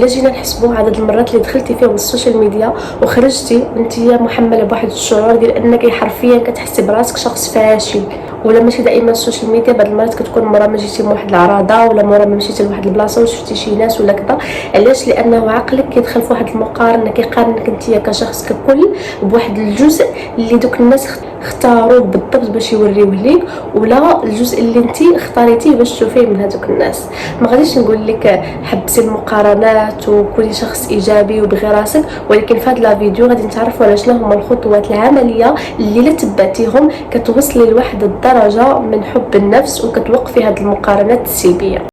الا جينا نحسبوا عدد المرات اللي دخلتي فيهم السوشيال ميديا وخرجتي انت محمله بواحد الشعور ديال انك حرفيا كتحسي براسك شخص فاشل. ولا ماشي دائما السوشيال ميديا، بعض المرات كتكون مرة ما جيتي من واحد العراضه ولا مرة ما مشيتي لواحد البلاصه وشفتي شي ناس ولا كذا. علاش؟ لانه عقلك كيدخل في واحد المقارنه، كيقارنك انت كشخص ككل بواحد الجزء اللي دوك الناس اختاروه بالضبط باش يوريوه ليك، ولا الجزء اللي انت اختاريتيه باش تشوفيه من هذوك الناس. ما غاديش نقول لك حبسي المقارنات وكوني شخص ايجابي وبغي راسك، ولكن في هذا الفيديو غادي نتعرفوا على شنو هما الخطوات العمليه اللي لا تبعتيهم كتوصلي لواحد الدرجه من حب النفس وكتوقفي هذه المقارنات السلبيه.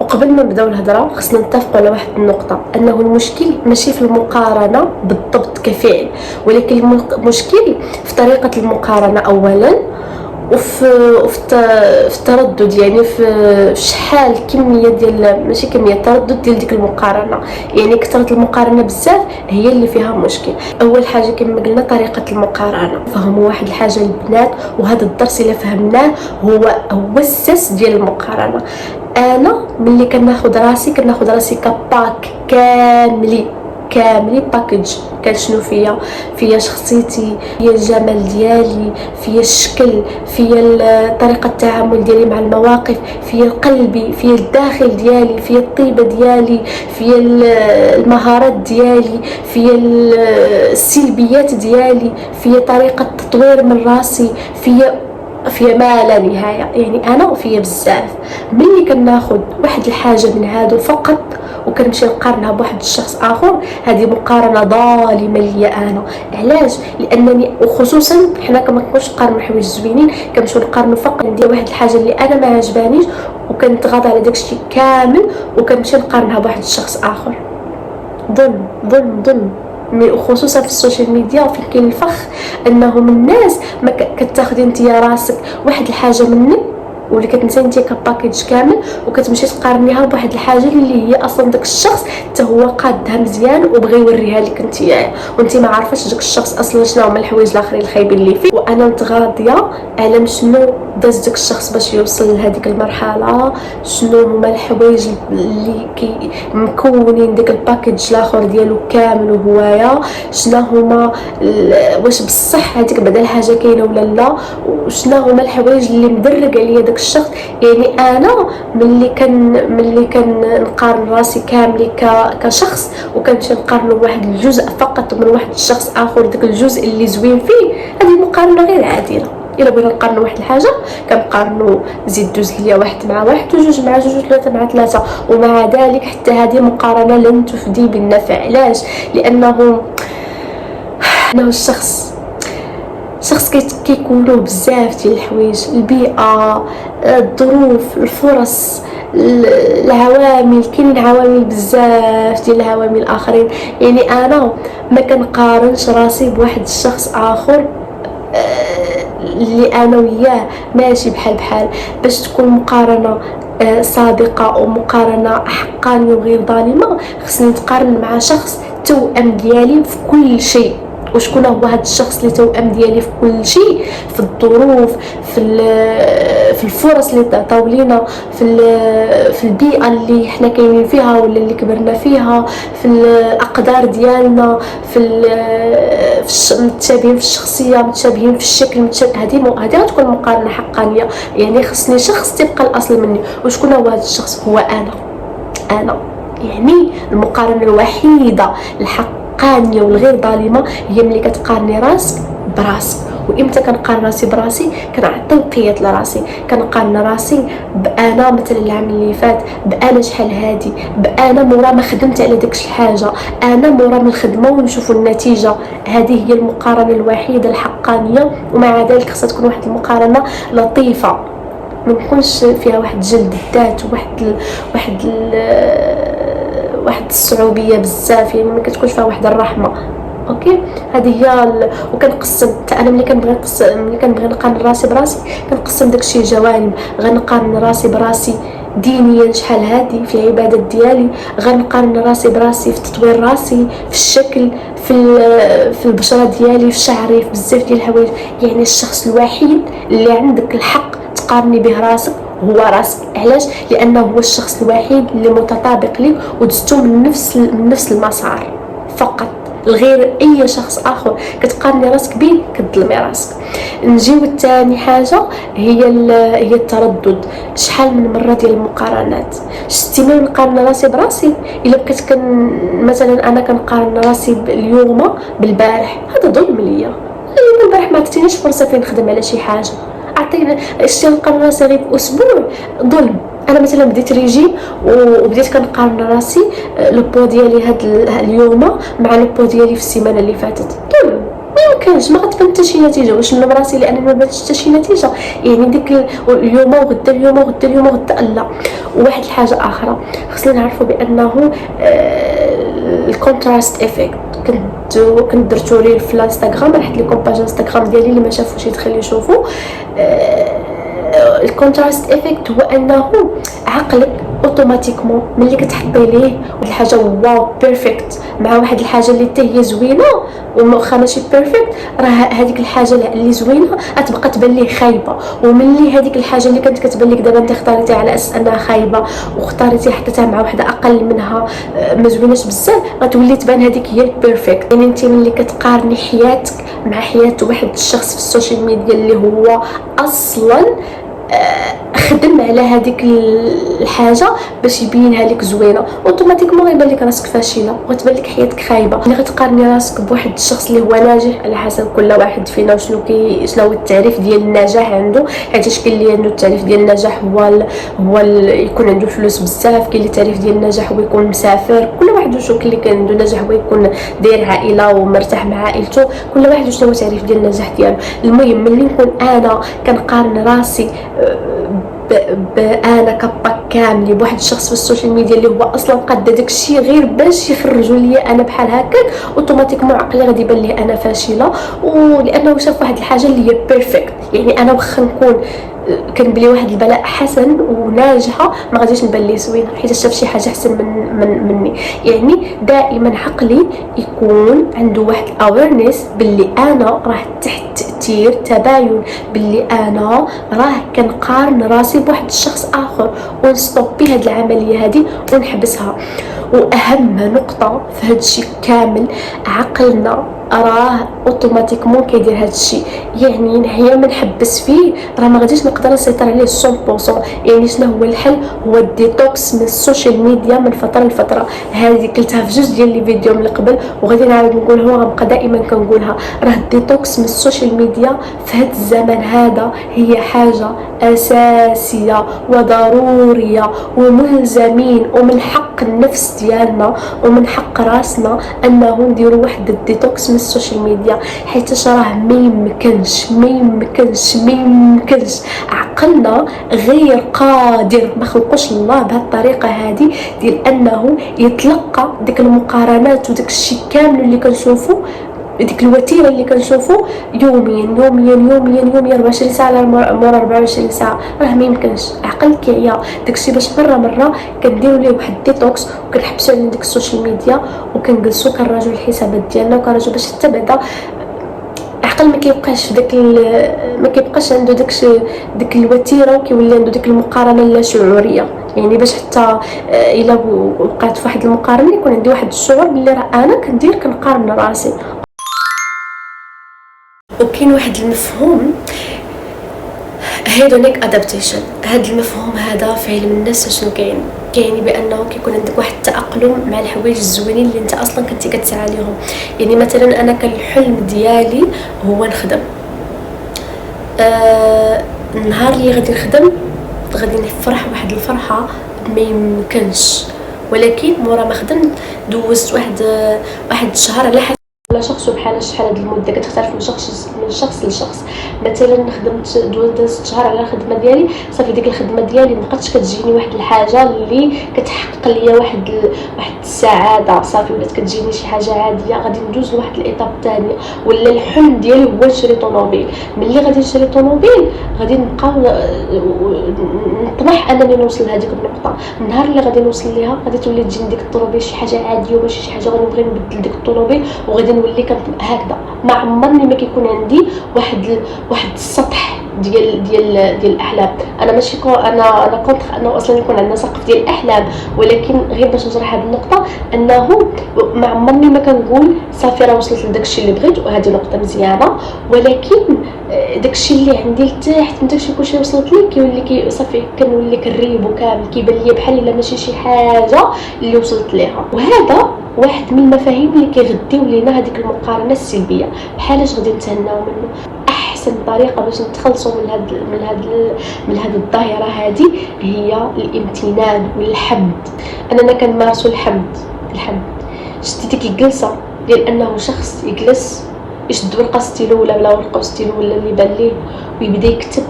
وقبل ما نبداو الهضره خصنا نتفقوا على واحد النقطه، انه المشكل ماشي في المقارنه بالضبط كفعل، ولكن المشكل في طريقه المقارنه اولا، وفي التردد، يعني في شحال كميه ديال ماشي كميه التردد ديال ديك المقارنه. يعني كثره المقارنه بزاف هي اللي فيها مشكل. اول حاجه كما قلنا طريقه المقارنه، فهموا واحد الحاجه البنات، وهذا الدرس اللي فهمناه هو الساس ديال المقارنه. انا ملي كناخذ راسي كباك كاملي باكج. كان شنو فيا شخصيتي، فيا الجمال ديالي، فيا الشكل، فيا طريقه التعامل ديالي مع المواقف، فيا قلبي، فيا الداخل ديالي، فيا الطيبه ديالي، فيا المهارات ديالي، فيا السلبيات ديالي، فيا طريقه تطوير من راسي، فيا ما لا نهايه. يعني انا فيا بزاف. ملي كناخذ واحد الحاجه من هادو فقط وكنمشي نقارنها بواحد الشخص اخر، هذه مقارنه ظالمه ليا انا. علاش؟ لانني وخصوصا حنا كما كنقولش نقارنوا الحوايج زوينين، كنمشيو نقارنوا فقط ندير واحد الحاجه اللي انا ما عجبانيش وكنتغاضى على داكشي كامل وكنمشي نقارنها بواحد الشخص اخر. ظلم خصوصا في السوشيال ميديا. وفين كاين الفخ انهم الناس ما كتاخدي انت راسك واحد الحاجه منك واللي كتنسى انت كباكيج كامل وكتمشي تقارنيها بواحد الحاجه اللي هي اصلا داك الشخص حتى هو قادها مزيان وبغى يوريها لك انت، وانت ما عارفاش داك الشخص اصلا شنو هما الحوايج الاخرين الخايبين اللي فيه. وانا متغاضيه على شنو داز داك الشخص باش يوصل لهذيك المرحله، شنو هما الحوايج اللي مكونين داك الباكيج الاخر ديالو كامل وهوايا، شنو هما واش بصح هذيك بعدا الحاجه كاينه ولا لا، وشنو هما الحوايج اللي مدرق عليا داك الشخص. يعني انا ملي كان نقارن راسي كامل كشخص وكنمشي نقارنه بواحد الجزء فقط من واحد الشخص اخر، داك الجزء اللي زوين فيه، هذه مقارنه غير عادله. الا بغينا نقارنوا واحد الحاجه كنقارنوا زيد دوز ليا واحد مع واحد وجوج مع جوج وثلاثه مع ثلاثه، ومع ذلك حتى هذه مقارنه لن تفدي بالنفع. علاش؟ لانه الشخص كيكونوا بزاف ديال الحوايج، البيئه، الظروف، الفرص، العوامل، كاينين عوامل بزاف ديال العوامل اخرين. يعني انا ما كنقارنش راسي بواحد الشخص اخر اللي انا وياه ماشي بحال باش تكون مقارنه صادقه ومقارنه حقانيه وغير ظالمه. خصني نتقارن مع شخص توأم ديالي في كل شيء. وشكون هو هذا الشخص اللي توأم ديالي في كل شيء؟ في الظروف، في الفرص اللي تعطاو لينا، في البيئه اللي حنا كاينين فيها ولا اللي كبرنا فيها، في الاقدار ديالنا، متشابهين في الشخصيه، متشابهين في الشكل، هذه غتكون مقارنه حقانيه. يعني خصني شخص تبقى الاصل مني. وشكون هو هذا الشخص؟ هو انا. يعني المقارنه الوحيده الحقانيه والغير ظالمه هي ملي كتقارني راسك براسك. وامتى كنقارن راسي براسي؟ كنعطي وقيت لراسي، كنقارن راسي بانا مثلا العام اللي فات، بانا شحال هادي، بانا مورا ما خدمت على داك الحاجه، انا مورا من الخدمه ونشوفوا النتيجه. هذه هي المقارنه الوحيده الحقانيه. ومع ذلك خصها تكون واحد المقارنه لطيفه، ما نكونش فيها واحد جلد الذات واحد الصعوبيه بزاف. يعني ما كتكونش فيها واحد الرحمه. اوكي، هذه هي وكنقسم. انا ملي كنبغي نقارن راسي براسي كنقسم داكشي جوانب. غنقارن راسي براسي دينيا شحال هادي في العبادات ديالي، غنقارن راسي براسي في تطوير راسي، في الشكل، في البشره ديالي، في شعري، في بزاف ديال الحوايج. يعني الشخص الوحيد اللي عندك الحق تقارني به راسك هو راسك. علاش؟ لانه هو الشخص الوحيد اللي متطابق لك ودزتو من نفس المسار فقط. غير اي شخص اخر كتقارني راسك به كتظلمي راسك. نجيو الثاني حاجه هي التردد. شحال من مره ديال المقارنات شتي ما نقارن راسي براسي. الا بقيت مثلا انا كنقارن راسي اليوم بالبارح، هذا ظلم ليا. اليوم البارح ما عطيتينيش فرصه فين نخدم على شي حاجه، عطيني شتي نقارن راسي غير باسبوع، ظلم. انا مثلا بديت ريجيم وبديت كنقارن راسي لو ديالي هاد اليوم مع لو ديالي في السيمانه اللي فاتت، ظلم. ما يمكنش، ما غتبان حتى شي نتيجه. واش نلوم راسي لان ما بانتش حتى شي نتيجه؟ يعني ديك اليوم وغدا اليوم وغدا اليوم وغدا لا. وواحد الحاجه اخرى خصنا نعرفوا بانه الكونتراست افكت. كنت درتو لي في الانستغرام، نحط لكم باج انستغرام ديالي اللي ما شافوش يدخل يشوفوا. الكونتراست افكت هو انه عقلك اوتوماتيكمون ملي كتحطي ليه واحد الحاجه واو بيرفكت مع واحد الحاجه اللي حتى هي زوينه ومخا ماشي بيرفكت، راه هذيك الحاجه اللي زوينه غتبقى تبان ليه خايبه. وملي هذيك الحاجه اللي كانت كتبان لك دابا انت اختاريتيها على اساس انها خايبه واختاريتي حطيتها مع وحده اقل منها ما زويناش بزاف، غتولي تبان هذيك هي البيرفكت. يعني انت ملي كتقارني حياتك مع حياه واحد الشخص في السوشيال ميديا اللي هو اصلا خدم على هذيك الحاجه باش يبينها لك زوينه، اوتوماتيكمون غيبان لك راسك فاشله وغتبان لك حياتك خايبه. ملي غتقارني راسك بواحد الشخص اللي هو ناجح، على حسب كل واحد فينا شنو هو التعريف ديال النجاح عنده. حيت كاين اللي عنده التعريف ديال النجاح هو يكون عنده فلوس بزاف، كاين اللي التعريف ديال النجاح هو يكون مسافر، كل واحد وشو. كاين اللي كان عنده نجاح هو يكون داير عائله ومرتاح مع عائلته، كل واحد وشنو هو التعريف ديال النجاح ديالو. المهم ملي نكون انا كنقارن راسي انا كبا كامل بواحد الشخص في السوشيال ميديا اللي هو اصلا قد داك الشيء غير باش يخرجوا لي انا بحال هكاك، اوتوماتيكمون عقلي غادي يبان ليه انا فاشله، ولانه شاف واحد الحاجه اللي هي بيرفكت. يعني انا واخا نكون كان بلي واحد البلاء حسن وناجحه ما غاديش نبان ليه زوينه حيت شاف شي حاجه احسن مني. يعني دائما عقلي يكون عنده واحد الاويرنس باللي انا راه تحت تاثير تباين، باللي انا راه كنقارن راسي بواحد الشخص اخر، ونستوبي هاد العمليه هادي ونحبسها. واهم نقطه في هاد الشيء كامل، عقلنا راه اوتوماتيكمون كيدير هذا الشيء. يعني نحيا ما نحبس فيه راه ما غاديش نقدر نسيطر عليه 100%. يعني شنو هو الحل؟ هو الديتوكس من السوشيال ميديا من فتره لفتره. هذه قلتها في جوج ديال لي فيديو من قبل وغادي نعاود نقولها وغنبقى دائما كنقولها. راه الديتوكس من السوشيال ميديا في هذا الزمن هذا هي حاجه اساسيه وضروريه وملزمين، ومن حق النفس ديالنا ومن حق راسنا انه نديروا واحد الديتوكس من السوشيال ميديا. حيت راه ما يمكنش عقلنا غير قادر، ما خلقوش الله بهذه الطريقه هذه ديال انه يتلقى ديك المقارنات وداك الشيء كامل اللي كنشوفوا، ديك الوتيره اللي كنشوفوا يوميا 24 ساعه مور 24 ساعه. راه ما يمكنش، عقل كيعيا. داكشي باش مره كنديروا ليه واحد ديتوكس وكنحبسوا على ديك السوشيال ميديا وكنجلسوا كنراجعوا الحسابات ديالنا وكنراجعوا باش حتى بعدا عقل ما كيبقاش عنده ديك الوتيره وكيولي عنده ديك المقارنه اللا شعوريه. يعني باش حتى الا وقعت في واحد المقارنه يكون عندي واحد الشعور باللي راه انا كنقارن راسي. وكاين واحد المفهوم هيدونيك ادابتيشن. هذا المفهوم هذا في علم النفس شنو كاين بانه كيكون عندك واحد التاقلم مع الحوايج الزوينين اللي انت اصلا كنتي كتسعى ليهم. يعني مثلا انا كان الحلم ديالي هو نخدم، النهار اللي غادي نخدم غادي نفرح واحد الفرحه ما يمكنش. ولكن مورا ما خدمت دوزت واحد الشهر على شخص بحال شحال هاد المده كتختلف من شخص لشخص. مثلا خدمت دوزت شهر على الخدمه ديالي، صافي ديك الخدمه ديالي مابقاتش كتجيني واحد الحاجه اللي كتحقق ليا واحد السعاده، صافي ولات كتجيني شي حاجه عاديه. غادي ندوز لواحد الايطاب الثانيه، ولا الحلم ديالي هو نشري طوموبيل. ملي غادي نشري طوموبيل غادي نبقاو نطمح انني نوصل لهذيك النقطه. النهار اللي غادي نوصل ليها غادي تولي تجيني ديك الطوموبيل شي حاجه عاديه وماشي شي حاجه غادي نبغي نبدل ديك الطوموبيل، وغادي كنولي هكذا. ما عمرني ما كيكون عندي واحد السطح ديال الاحلام. انا ماشي انا كونتر انه اصلا يكون عندنا سقف ديال الاحلام، ولكن غير باش نشرح هذه النقطه انه ما عمرني ما كنقول صافي راه وصلت لداكشي اللي بغيت، وهذه نقطه مزيانه. ولكن داكشي اللي عندي لتحت من داكشي كلشي وصلت ليه كيولي صافي كنولي كنريبو كامل، كيبان لي بحال الا ماشي شي حاجه اللي وصلت ليها. وهذا واحد من المفاهيم اللي كيغديو لينا هذيك المقارنه السلبيه. بحالاش غادي نتهناو منه؟ احسن طريقه باش نتخلصوا من هاد الظاهره هذه هي الامتنان والحمد. اننا كنمارسوا الحمد. شتي ديك الجلسه ديال انه شخص يجلس يشد ورقه ستيلو ولا ورقه ستيلو ولا اللي بان ليه ويبدا يكتب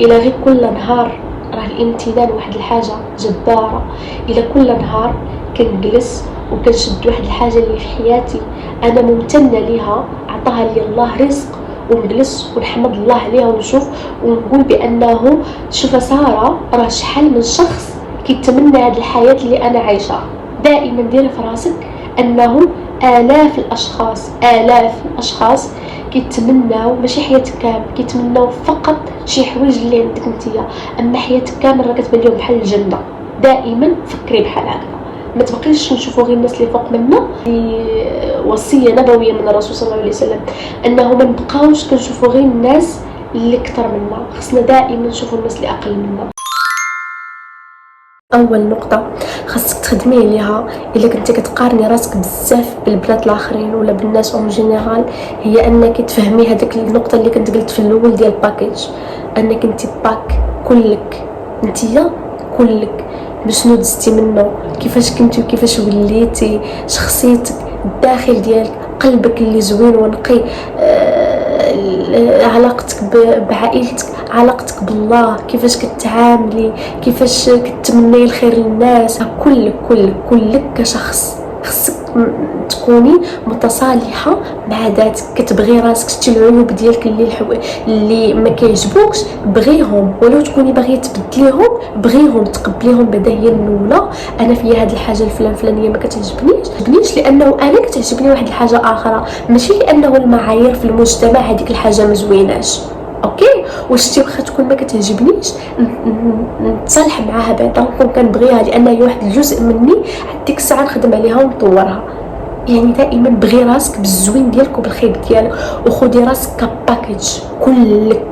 الى غير كل نهار. راه الامتنان واحد الحاجه جباره. الى كل نهار كنجلس وكنشد واحد الحاجه اللي في حياتي انا ممتنه ليها، عطاها لي الله رزق، ونجلس ونحمد الله عليها ونشوف ونقول بانه شوف ساره راه شحال من شخص كيتمنى هذه الحياه اللي انا عايشاها. دائما ديري في راسك انه الاف الاشخاص كيتمناو ماشي حياتك كامل، كيتمناو فقط شي حوايج اللي عندك نتيا، اما حياتك كامل راه كتبان لهم بحال الجنه. دائما فكري بحال هكذا، ما تبقيش نشوفوا غير الناس اللي فوق منا. وصيه نبويه من الرسول صلى الله عليه وسلم انه ما نبقاوش كنشوفوا غير الناس اللي اكثر منا، خصنا دائما نشوفوا الناس اللي اقل منا. اول نقطه خاصك تخدمي عليها الا كنتي كتقارني راسك بزاف بالبنات الاخرين ولا بالناس اون جينيرال، هي انك تفهمي هذيك النقطه اللي كنت قلت في الاول ديال الباكيج، انك انت باك كلك، انتيا كلك بشنو دزتي منه، كيفاش كنتي وكيفاش وليتي، شخصيتك، الداخل ديالك، قلبك اللي زوين ونقي، علاقتك بعائلتك، علاقتك بالله، كيفاش كتعاملي، كيفاش كتمني الخير للناس. كلك كشخص خصك تكوني متصالحه مع ذاتك، كتبغي راسك، شتي العيوب ديالك اللي ما كيعجبوكش بغيهم، ولو تكوني باغيه تبدليهم بغيهم، تقبليهم بعدا هي الاولى. انا فيا هذه الحاجه الفلانيه ما كتعجبنيش لانه انا كتعجبني واحد الحاجه اخرى، ماشي لانه المعايير في المجتمع هذيك الحاجه ما زويناش. اوكي، واش واخا تكون ما كتعجبنيش نتصالح معاها بعدا، نكون كنبغيها لان هي واحد الجزء مني، ديك الساعه نخدم عليها ونطورها. يعني دائما بغي راسك بالزوين ديالك وبالخيب ديالك، وخدي راسك كباكيج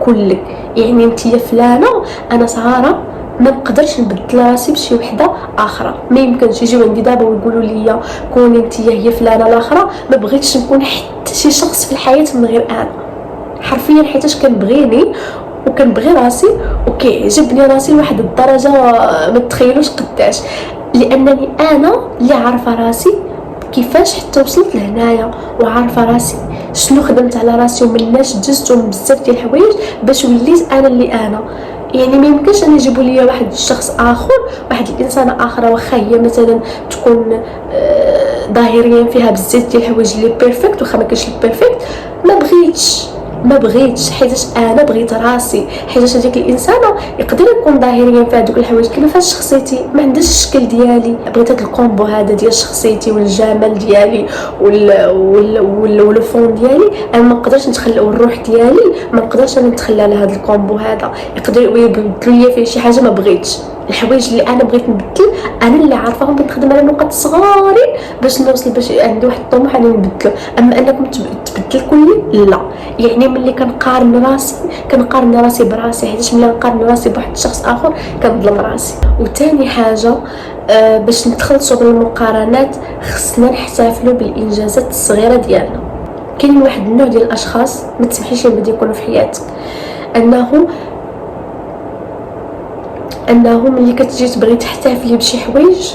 كلك. يعني انت يا فلانه، انا ساره ما نقدرش نبدل راسي بشي وحده اخرى، ما يمكنش يجيو عندي دابا ويقولوا لي كوني انت هي فلانه الاخرى. ما بغيتش نكون حتى شي شخص في الحياه من غير انا، حرفيا حيتاش كنبغيني وكنبغي راسي وكيعجبني راسي لواحد الدرجه ما تتخيلوش قداش، لانني انا اللي عارفه راسي كيفاش حتى وصلت لهنايا، وعارفه راسي شنو خدمت على راسي ومناش دزت ومن بزاف ديال الحوايج باش وليت انا اللي انا. يعني ما يمكنش ان يجيبوا لي واحد الشخص اخر، واحد الانسانه اخرى واخا هي مثلا تكون ظاهريا فيها بزاف ديال الحوايج اللي بيرفكت، واخا ما كاينش البيرفكت. ما بغيتش حيتاش انا بغيت راسي، حيتاش هذيك الانسانه يقدر يكون ظاهريا فيها دوك الحوايج كما فاش شخصيتي ما عندهاش الشكل ديالي. بغيت هذا الكومبو هذا ديال شخصيتي والجمال ديالي والفون ديالي، انا ما نقدرش نتخلى، والروح ديالي ما نقدرش انا نتخلى على هذا الكومبو هذا. يقدر يبدلوا لي فيه شي حاجه ما بغيتش، الحوايج اللي انا بغيت نبدل انا اللي عارفاهم، كنخدم على نقاط صغارين باش نوصل، باش عندي واحد الطموح اني نبدلو. اما انكم تبدل كلي لا. يعني ملي كنقارن راسي براسي، حيت ملي نقارن راسي بواحد الشخص اخر كنظلم راسي. وثاني حاجه باش نتخلصوا من المقارنات خصنا نحتفلوا بالانجازات الصغيره ديالنا. كاين واحد النوع ديال الاشخاص ما تسمحيش لهم يكونوا في حياتك، انه ملي كتجي تبغي تحتفلي بشي حوايج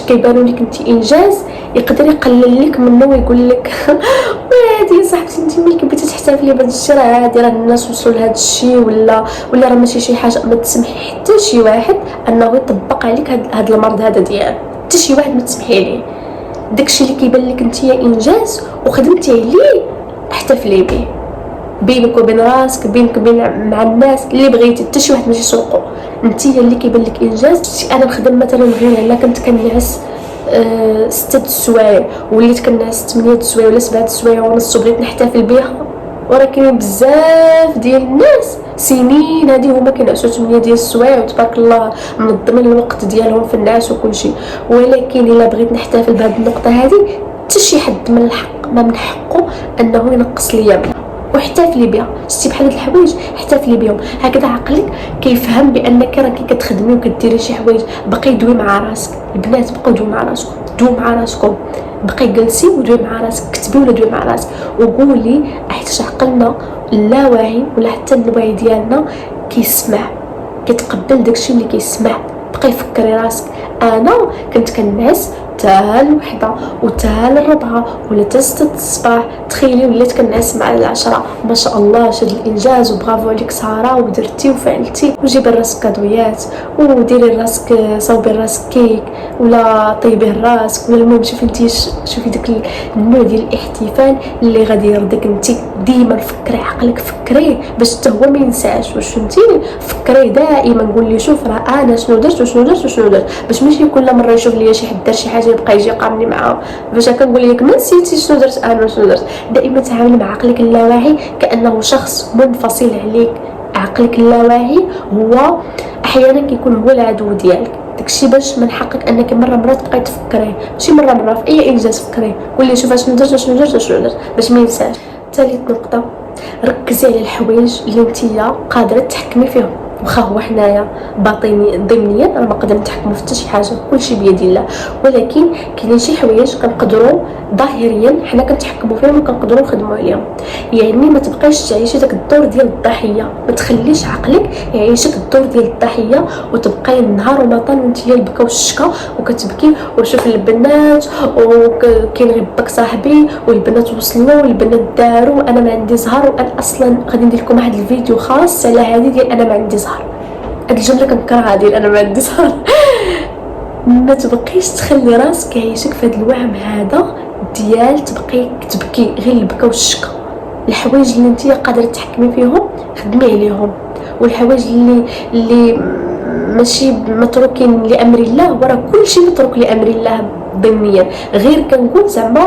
كيبانوا لك انت انجاز، يقدر يقلل لك منه ويقول لك وهادي صاحبتي انت ملي كنتي تحتفلي بهذا الشيء راه عادي، راه الناس وصلوا لهذا الشيء ولا راه ماشي شي حاجه. ما تسمحي حتى شي واحد انه يطبق عليك هذا المرض هذا ديالك، حتى شي واحد ما تسمحي ليه. داكشي اللي كيبان لك انت انجاز وخدمتي عليه احتفلي به، بينك وبين راسك، بينك وبين مع الناس اللي بغيتي، حتى شي واحد ماشي يسوقو. انت اللي كيبان لك انجاز. انا نخدم مثلا غير الا كنت كنعس 6 السوايع وليت كنعس 8 السوايع ولا 7 السوايع ونص وبغيت نحتفل بها. وراه كاين بزاف ديال الناس سنين هادي هما كينعسوا 8 ديال السوايع وتبارك الله منظمين الوقت ديالهم في النعاس وكلشي. ولكن الا بغيت نحتفل بهاد النقطه هذه حتى شي حد من الحق ما من حقه انه ينقص ليا منها، واحتفلي بها. شتي بحال هاد الحوايج احتفلي بهم، هكذا عقلك كيفهم بانك راكي كتخدمي وكديري شي حوايج. بقي دوي مع راسك، البنات بقاو دوي مع راسكم، دوي مع راسكم، بقي جلسي ودوي مع راسك، كتبي ولا دوي مع راسك وقولي حيت عقلنا اللاواعي ولا حتى الوعي ديالنا كيسمع، كيتقبل داكشي اللي كيسمع. بقي فكري راسك، انا كنت كنعس تا الوحده وتا الربعه ولا تا 6 الصباح، تخيلي وليت كنعس مع 10. ما شاء الله شاد الانجاز وبرافو عليك ساره، ودرتي وفعلتي. وجيبي راسك كادويات وديري راسك، صوبي راسك كيك ولا طيبي راسك ولا المهم شوفي داك النوع ديال الاحتفال اللي غادي يرضيك انت. ديما فكري عقلك، فكريه باش حتى هو ما ينساش، واش فهمتيني؟ فكريه دائما، قول لي شوف راه انا شنو درت وشنو درت وشنو درت، باش ماشي كل مره يشوف ليا شي حد دار شي حاجه يبقى يجي يقارني معاه. باش كنقول لك ما نسيتي شنو درت انا وشنو درت. دائما تعاملي مع عقلك اللاواعي كانه شخص منفصل عليك. عقلك اللاواعي هو احيانا كيكون هو العدو ديالك. داكشي باش من حقك انك مره تبقاي تفكريه، ماشي مره في اي انجاز فكريه، قولي شوف شنو درت وشنو درت وشنو درت باش ما ينساش. ثالث نقطه، ركزي على الحوايج اللي نتيا قادره تحكمي فيهم. واخا هو حنايا باطني ضمنيا راه ما نقدر نتحكموا في حتى شي حاجه، كلشي بيد الله، ولكن كاينين شي حوايج كنقدروا ظاهريا حنا كنتحكموا فيهم وكنقدروا نخدموا عليهم. يعني ما تبقايش تعيشي داك الدور ديال الضحيه، ما تخليش عقلك يعيشك الدور ديال الضحيه وتبقاي النهار وما طال وانت البكا والشكا وكتبكي وشوف البنات وكاين غير باك صاحبي والبنات وصلوا والبنات داروا وانا ما عندي زهر. وانا اصلا غادي ندير لكم واحد الفيديو خاص على هذه ديال انا ما عندي زهر. هاد الجمله كنكرهها ديال انا ما عندي زهر. ما تبقيش تخلي راسك يعيشك في هذا الوهم هذا ديال تبقي تبكي غير البكا والشكا. الحوايج اللي انت قادره تحكمي فيهم خدمي عليهم، والحوايج اللي ماشي متروكين لامر الله، وراه كلشي متروك لامر الله ضمنيا، غير كنقول زعما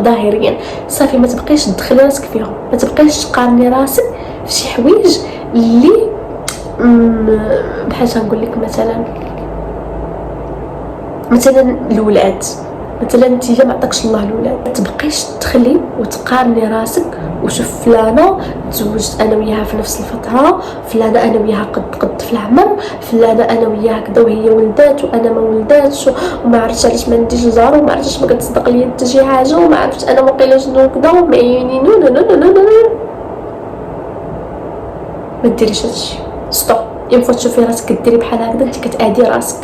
ظاهريا. صافي ما تبقيش تدخلي راسك فيهم، ما تبقيش تقارني راسك في شي حوايج اللي بحال نقول لك مثلا الولاد، مثلا انت ما عطاكش الله الولاد، ما تبقيش تدخلي وتقارني راسك وشوف فلانه تزوجت انا وياها في نفس الفتره، فلانه انا وياها قد في العمر، فلانه انا وياها كذا وهي ولدات وانا ما ولداتش، وما عرفتش علاش ما عنديش زهر، وما عرفتش ما كتصدق ليا حتى شي حاجه، وما عرفتش انا واقيلا شنو كذا وما يعني ما ديريش هادشي. ستوب. ينفع تشوفي راسك كديري بحال هكذا انت كتادي راسك.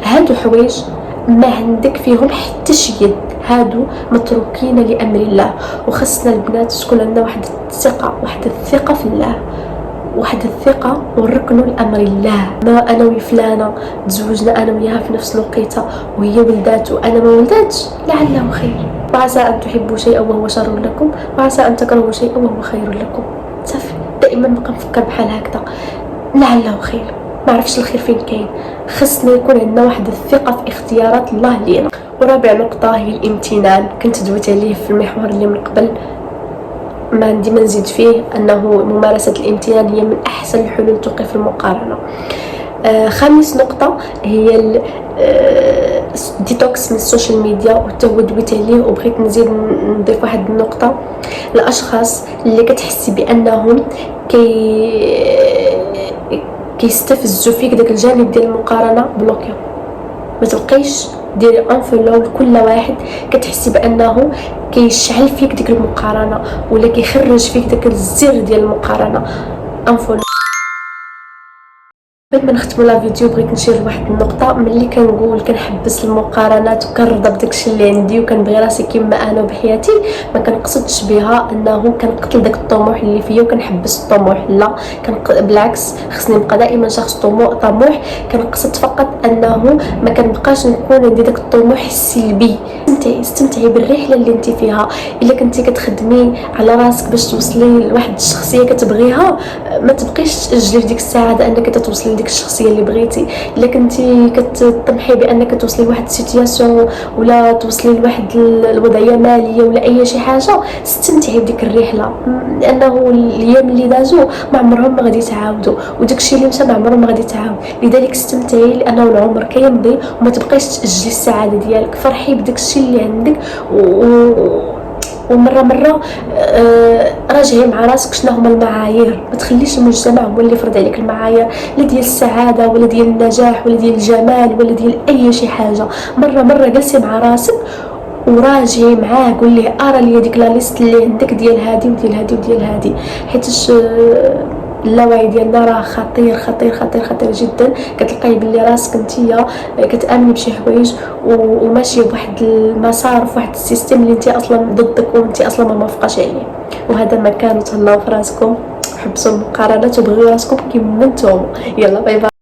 هادو حوايج ما عندك فيهم حتى شي يد، هادو متروكين لامر الله. وخصنا البنات تكون عندنا واحد الثقه في الله، واحد الثقه ونركنوا لامر الله. ما انا وفلانه تزوجنا انا وياها في نفس الوقيته وهي ولدات وانا ما ولداتش، لعله خير. وعسى ان تحبوا شيئا وهو شر لكم، وعسى ان تكرهوا شيئا وهو خير لكم. صافي دائما نبقى نفكر بحال هكذا، لعله خير. ما عرفش الخير فين كاين. خصنا يكون عندنا واحد الثقه في اختيارات الله لينا. ورابع نقطه هي الامتنان. كنت دويت عليه في المحور اللي من قبل، ما عندي ما نزيد فيه، انه ممارسه الامتنان هي من احسن الحلول توقف المقارنه. خامس نقطه هي ديتوكس من السوشيال ميديا، وتو دويت عليه وبغيت نزيد نضيف واحد النقطه. الاشخاص اللي كتحسي بانهم كيستفزوا فيك داك الجانب ديال المقارنه، بلوكيو. ما تبقيش ديري انفولو لكل واحد كتحسي بانه كيشعل فيك ديك المقارنه ولا كيخرج فيك داك الزر ديال المقارنه. انفولو. بعد ما نختموا لا فيديو بغيت نشير لواحد النقطه. ملي كنقول كنحبس المقارنات وكنرضى بداكشي اللي عندي وكنبغي راسي كما انا بحياتي، ما كنقصدش بها انه كنقتل داك الطموح اللي فيا وكنحبس الطموح، لا. بالعكس، خصني نبقى دائما شخص طموح. كنقصد فقط انه ما كنبقاش نكون عندي داك الطموح السلبي. انت استمتعي بالرحله اللي انت فيها. الا كنتي كتخدمي على راسك باش توصلي لواحد الشخصيه كتبغيها، ما تبقيش تاجلي في ديك الساعه انك توصلي لديك الشخصيه اللي بغيتي. الا كنتي كتطمحي بانك توصلي لواحد السيتوياسيون ولا توصلي لواحد الوضعيه ماليه ولا اي شي حاجه، استمتعي بديك الرحله، لانه الايام اللي دازوا ما عمرهم ما غادي يتعاودوا، وداكشي اللي مشى ما عمره ما غادي يتعاود. لذلك استمتعي، لانه العمر كيمضي وما تبقيش تاجلي السعاده ديالك. فرحي بداكشي اللي عندك ومره راجعي مع راسك شنو هما المعايير. ما تخليش المجتمع هو اللي يفرض عليك المعايير، لا ديال السعاده ولا ديال النجاح ولا ديال الجمال ولا ديال اي شي حاجه. مره جلسي مع راسك وراجعي معاه، قول ليه ارى لي ديك لا ليست اللي عندك ديال هادي وديال هادي وديال هادي، حيتاش اللاوعي ديالنا راه خطير خطير خطير خطير جدا. كتلقاي بلي راسك نتيا كتامني بشي حوايج وماشي بواحد المسار، في واحد السيستم اللي انت اصلا ضدك وانت اصلا ما موافقاش عليه. وهذا ما كان. تهلاو في راسكم، حبسوا المقارنات وبغيو راسكم كيما نتوما. يلا باي باي.